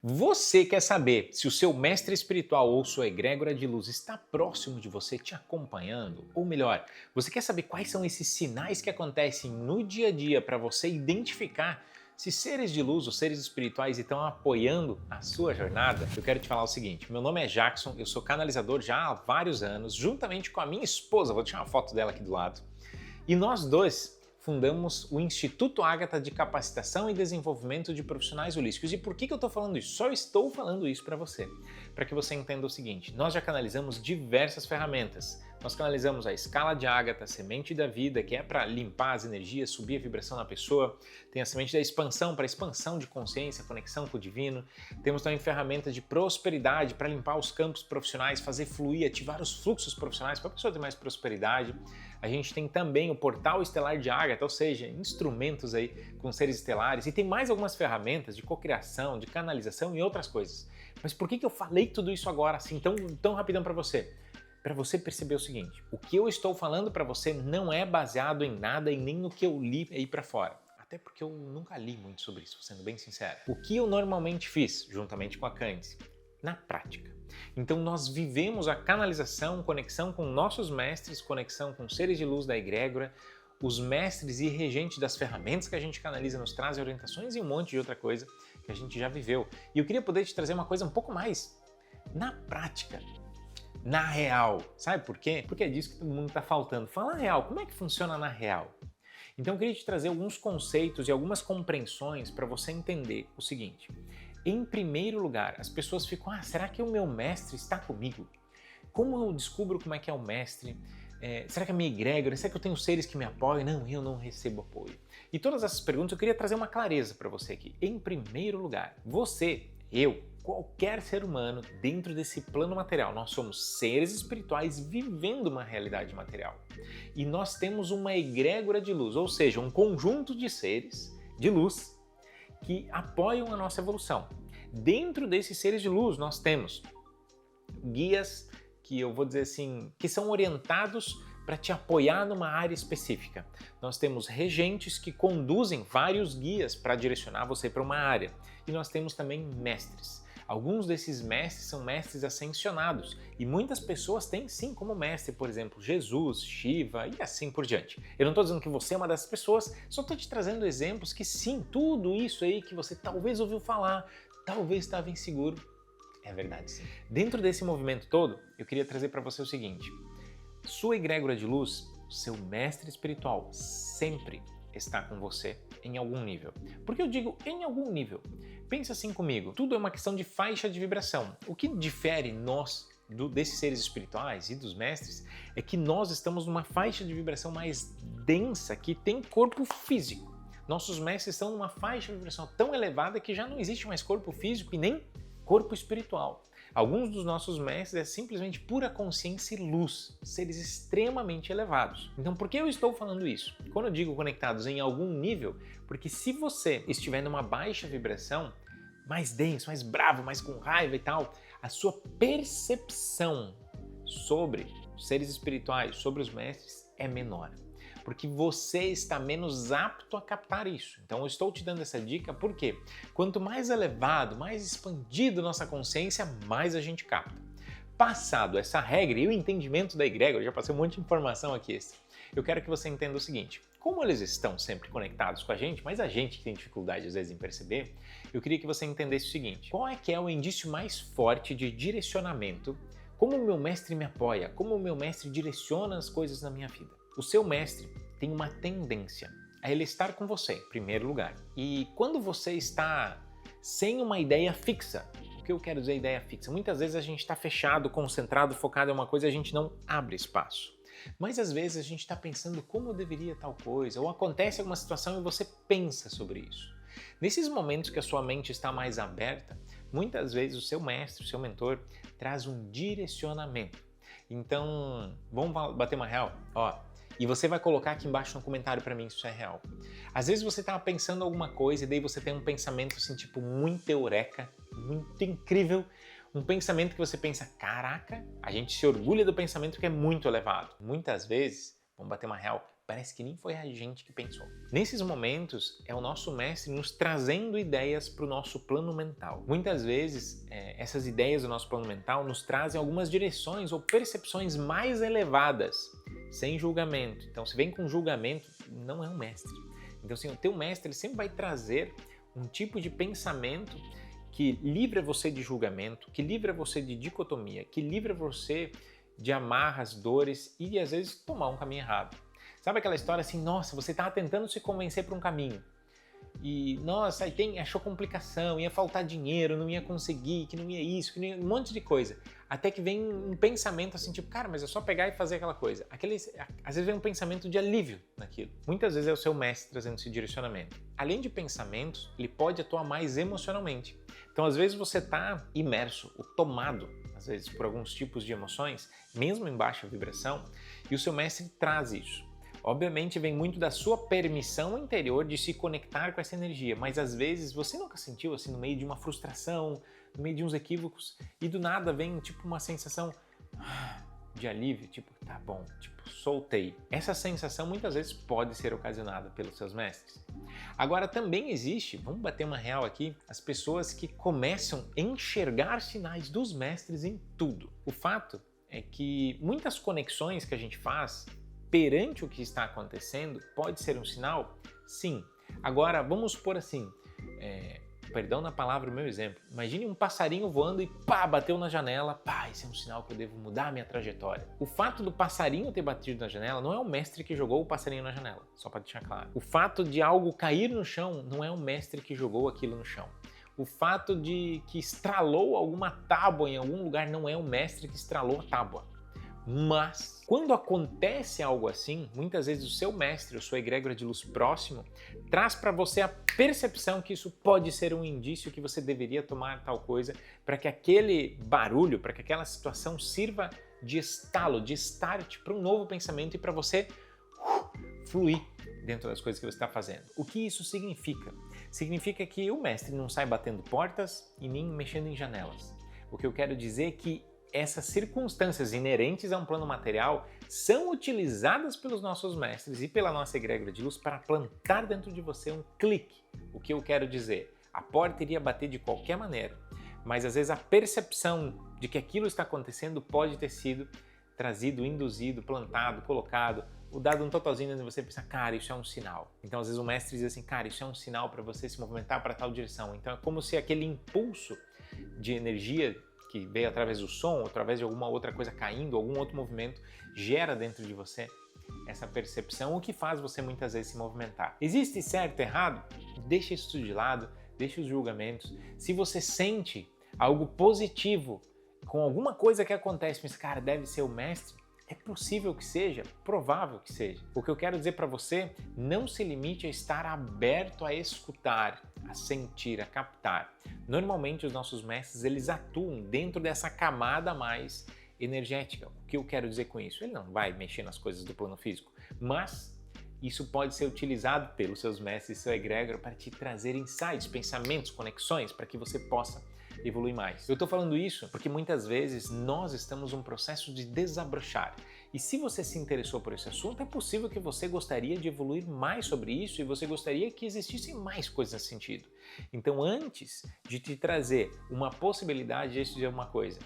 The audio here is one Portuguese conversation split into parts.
Você quer saber se o seu mestre espiritual ou sua egrégora de luz está próximo de você, te acompanhando? Ou melhor, você quer saber quais são esses sinais que acontecem no dia a dia para você identificar se seres de luz ou seres espirituais estão apoiando a sua jornada? Eu quero te falar o seguinte: meu nome é Jackson, eu sou canalizador já há vários anos, juntamente com a minha esposa, vou deixar uma foto dela aqui do lado, e nós dois fundamos o Instituto Ágata de Capacitação e Desenvolvimento de Profissionais Holísticos. E por que eu estou falando isso? Só estou falando isso para que você entenda o seguinte: nós já canalizamos diversas ferramentas. Nós canalizamos a escala de Ágata, a semente da vida, que é para limpar as energias, subir a vibração na pessoa. Tem a semente da expansão, para expansão de consciência, conexão com o divino. Temos também ferramentas de prosperidade, para limpar os campos profissionais, fazer fluir, ativar os fluxos profissionais, para a pessoa ter mais prosperidade. A gente tem também o portal estelar de Ágata, ou seja, instrumentos aí com seres estelares, e tem mais algumas ferramentas de cocriação, de canalização e outras coisas. Mas por que eu falei tudo isso agora assim tão rapidão para você? Para você perceber o seguinte: o que eu estou falando para você não é baseado em nada e nem no que eu li aí para fora. Até porque eu nunca li muito sobre isso, sendo bem sincero. O que eu normalmente fiz, juntamente com a Candice, na prática. Então nós vivemos a canalização, conexão com nossos mestres, conexão com seres de luz da egrégora, os mestres e regentes das ferramentas que a gente canaliza nos trazem orientações e um monte de outra coisa que a gente já viveu. E eu queria poder te trazer uma coisa um pouco mais na prática, na real. Sabe por quê? Porque é disso que todo mundo está faltando. Fala real, como é que funciona na real? Então eu queria te trazer alguns conceitos e algumas compreensões para você entender o seguinte. Em primeiro lugar, as pessoas ficam: será que o meu mestre está comigo? Como eu descubro como é que é o mestre? Será que é a minha egrégora? Será que eu tenho seres que me apoiam? Não, eu não recebo apoio. E todas essas perguntas eu queria trazer uma clareza para você aqui. Em primeiro lugar, você, eu, qualquer ser humano dentro desse plano material, nós somos seres espirituais vivendo uma realidade material. E nós temos uma egrégora de luz, ou seja, um conjunto de seres de luz que apoiam a nossa evolução. Dentro desses seres de luz nós temos guias que eu vou dizer assim, que são orientados para te apoiar numa área específica. Nós temos regentes que conduzem vários guias para direcionar você para uma área. E nós temos também mestres. Alguns desses mestres são mestres ascensionados e muitas pessoas têm sim como mestre, por exemplo, Jesus, Shiva e assim por diante. Eu não estou dizendo que você é uma dessas pessoas, só estou te trazendo exemplos que sim, tudo isso aí que você talvez ouviu falar, talvez estava inseguro, é verdade sim. Dentro desse movimento todo, eu queria trazer para você o seguinte: sua egrégora de luz, seu mestre espiritual, sempre está com você em algum nível. Por que eu digo em algum nível? Pensa assim comigo, tudo é uma questão de faixa de vibração. O que difere nós desses seres espirituais e dos mestres é que nós estamos numa faixa de vibração mais densa que tem corpo físico. Nossos mestres estão numa faixa de vibração tão elevada que já não existe mais corpo físico e nem corpo espiritual. Alguns dos nossos mestres é simplesmente pura consciência e luz, seres extremamente elevados. Então por que eu estou falando isso? Quando eu digo conectados em algum nível, porque se você estiver numa baixa vibração, mais denso, mais bravo, mais com raiva e tal, a sua percepção sobre os seres espirituais, sobre os mestres é menor. Porque você está menos apto a captar isso. Então eu estou te dando essa dica porque quanto mais elevado, mais expandido nossa consciência, mais a gente capta. Passado essa regra e o entendimento da egrégora, eu já passei um monte de informação aqui extra, eu quero que você entenda o seguinte: como eles estão sempre conectados com a gente, mas a gente que tem dificuldade às vezes em perceber, eu queria que você entendesse o seguinte: qual é que é o indício mais forte de direcionamento? Como o meu mestre me apoia? Como o meu mestre direciona as coisas na minha vida? O seu mestre tem uma tendência a ele estar com você, em primeiro lugar. E quando você está sem uma ideia fixa, o que eu quero dizer ideia fixa? Muitas vezes a gente está fechado, concentrado, focado em uma coisa e a gente não abre espaço. Mas às vezes a gente está pensando como eu deveria tal coisa, ou acontece alguma situação e você pensa sobre isso. Nesses momentos que a sua mente está mais aberta, muitas vezes o seu mestre, o seu mentor, traz um direcionamento. Então, vamos bater uma real? E você vai colocar aqui embaixo no comentário para mim se isso é real. Às vezes você tá pensando alguma coisa e daí você tem um pensamento assim, tipo, muito eureka, muito incrível, um pensamento que você pensa: caraca, a gente se orgulha do pensamento que é muito elevado. Muitas vezes, vamos bater uma real, parece que nem foi a gente que pensou. Nesses momentos, é o nosso mestre nos trazendo ideias para o nosso plano mental. Muitas vezes, essas ideias do nosso plano mental nos trazem algumas direções ou percepções mais elevadas, sem julgamento. Então, se vem com julgamento, não é um mestre. Então, assim, o teu mestre ele sempre vai trazer um tipo de pensamento que livra você de julgamento, que livra você de dicotomia, que livra você de amarras, dores e às vezes tomar um caminho errado. Sabe aquela história assim, nossa, você estava tentando se convencer para um caminho e, nossa, aí achou complicação, ia faltar dinheiro, não ia conseguir, que não ia isso, que não ia, um monte de coisa. Até que vem um pensamento assim, tipo, cara, mas é só pegar e fazer aquela coisa. Às vezes vem um pensamento de alívio naquilo. Muitas vezes é o seu mestre trazendo esse direcionamento. Além de pensamentos, ele pode atuar mais emocionalmente. Então, às vezes você está imerso, ou tomado, às vezes por alguns tipos de emoções, mesmo em baixa vibração, e o seu mestre traz isso. Obviamente vem muito da sua permissão interior de se conectar com essa energia, mas às vezes você nunca sentiu assim no meio de uma frustração, no meio de uns equívocos, e do nada vem tipo uma sensação de alívio, tipo, tá bom, tipo, soltei. Essa sensação muitas vezes pode ser ocasionada pelos seus mestres. Agora também existe, vamos bater uma real aqui, as pessoas que começam a enxergar sinais dos mestres em tudo. O fato é que muitas conexões que a gente faz perante o que está acontecendo pode ser um sinal? Sim. Agora, vamos supor assim, perdão na palavra o meu exemplo, imagine um passarinho voando e pá, bateu na janela, pá, esse é um sinal que eu devo mudar a minha trajetória. O fato do passarinho ter batido na janela não é o mestre que jogou o passarinho na janela, só para deixar claro. O fato de algo cair no chão não é o mestre que jogou aquilo no chão. O fato de que estralou alguma tábua em algum lugar não é o mestre que estralou a tábua. Mas, quando acontece algo assim, muitas vezes o seu mestre, a sua egrégora de luz próximo, traz para você a percepção que isso pode ser um indício que você deveria tomar tal coisa, para que aquele barulho, para que aquela situação sirva de estalo, de start para um novo pensamento e para você fluir dentro das coisas que você está fazendo. O que isso significa? Significa que o mestre não sai batendo portas e nem mexendo em janelas. O que eu quero dizer é que essas circunstâncias inerentes a um plano material são utilizadas pelos nossos mestres e pela nossa egrégora de luz para plantar dentro de você um clique. O que eu quero dizer? A porta iria bater de qualquer maneira, mas às vezes a percepção de que aquilo está acontecendo pode ter sido trazido, induzido, plantado, colocado, ou dado um totozinho e você pensa, cara, isso é um sinal. Então às vezes o mestre diz assim, cara, isso é um sinal para você se movimentar para tal direção. Então é como se aquele impulso de energia que veio através do som, ou através de alguma outra coisa caindo, algum outro movimento, gera dentro de você essa percepção, o que faz você muitas vezes se movimentar. Existe certo e errado? Deixa isso de lado, deixa os julgamentos. Se você sente algo positivo com alguma coisa que acontece, mas cara, deve ser o mestre, é possível que seja, provável que seja. O que eu quero dizer para você, não se limite a estar aberto a escutar, a sentir, a captar. Normalmente os nossos mestres, eles atuam dentro dessa camada mais energética. O que eu quero dizer com isso? Ele não vai mexer nas coisas do plano físico, mas isso pode ser utilizado pelos seus mestres e seu egrégora para te trazer insights, pensamentos, conexões, para que você possa evoluir mais. Eu estou falando isso porque muitas vezes nós estamos num processo de desabrochar. E se você se interessou por esse assunto, é possível que você gostaria de evoluir mais sobre isso e você gostaria que existissem mais coisas nesse sentido. Então, antes de te trazer uma possibilidade, deixa eu dizer uma coisa.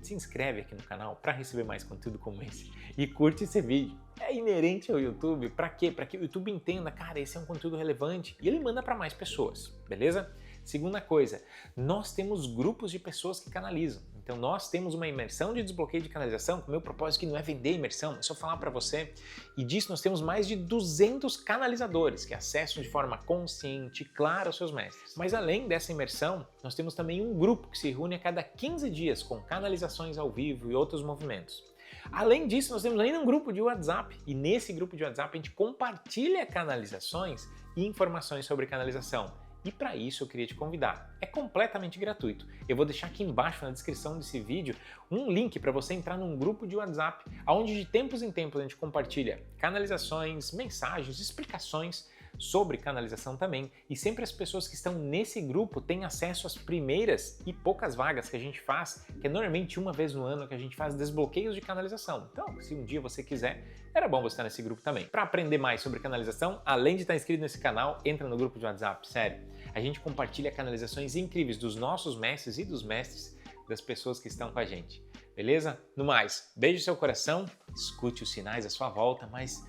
Se inscreve aqui no canal para receber mais conteúdo como esse e curte esse vídeo. É inerente ao YouTube. Para quê? Para que o YouTube entenda, cara, esse é um conteúdo relevante e ele manda para mais pessoas, beleza? Segunda coisa, nós temos grupos de pessoas que canalizam. Então nós temos uma imersão de desbloqueio de canalização, o meu propósito aqui não é vender imersão, é só falar para você. E disso nós temos mais de 200 canalizadores que acessam de forma consciente, clara, os seus mestres. Mas além dessa imersão, nós temos também um grupo que se reúne a cada 15 dias com canalizações ao vivo e outros movimentos. Além disso, nós temos ainda um grupo de WhatsApp e nesse grupo de WhatsApp a gente compartilha canalizações e informações sobre canalização. E para isso eu queria te convidar. É completamente gratuito. Eu vou deixar aqui embaixo na descrição desse vídeo um link para você entrar num grupo de WhatsApp, onde de tempos em tempos a gente compartilha canalizações, mensagens, explicações sobre canalização também, e sempre as pessoas que estão nesse grupo têm acesso às primeiras e poucas vagas que a gente faz, que é normalmente uma vez no ano que a gente faz desbloqueios de canalização. Então, se um dia você quiser, era bom você estar nesse grupo também. Para aprender mais sobre canalização, além de estar inscrito nesse canal, entra no grupo de WhatsApp, sério. A gente compartilha canalizações incríveis dos nossos mestres e dos mestres das pessoas que estão com a gente. Beleza? No mais, beijo no seu coração, escute os sinais à sua volta, mas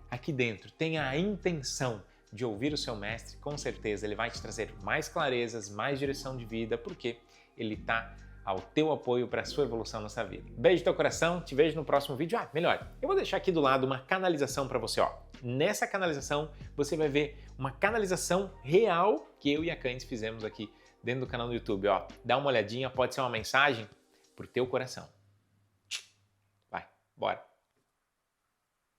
aqui dentro tenha a intenção de ouvir o seu mestre, com certeza ele vai te trazer mais clarezas, mais direção de vida, porque ele está ao teu apoio para a sua evolução nessa vida. Beijo no teu coração, te vejo no próximo vídeo. Melhor, eu vou deixar aqui do lado uma canalização para você, ó. Nessa canalização, você vai ver uma canalização real que eu e a Candice fizemos aqui dentro do canal do YouTube, ó. Dá uma olhadinha, pode ser uma mensagem pro teu coração. Vai, bora!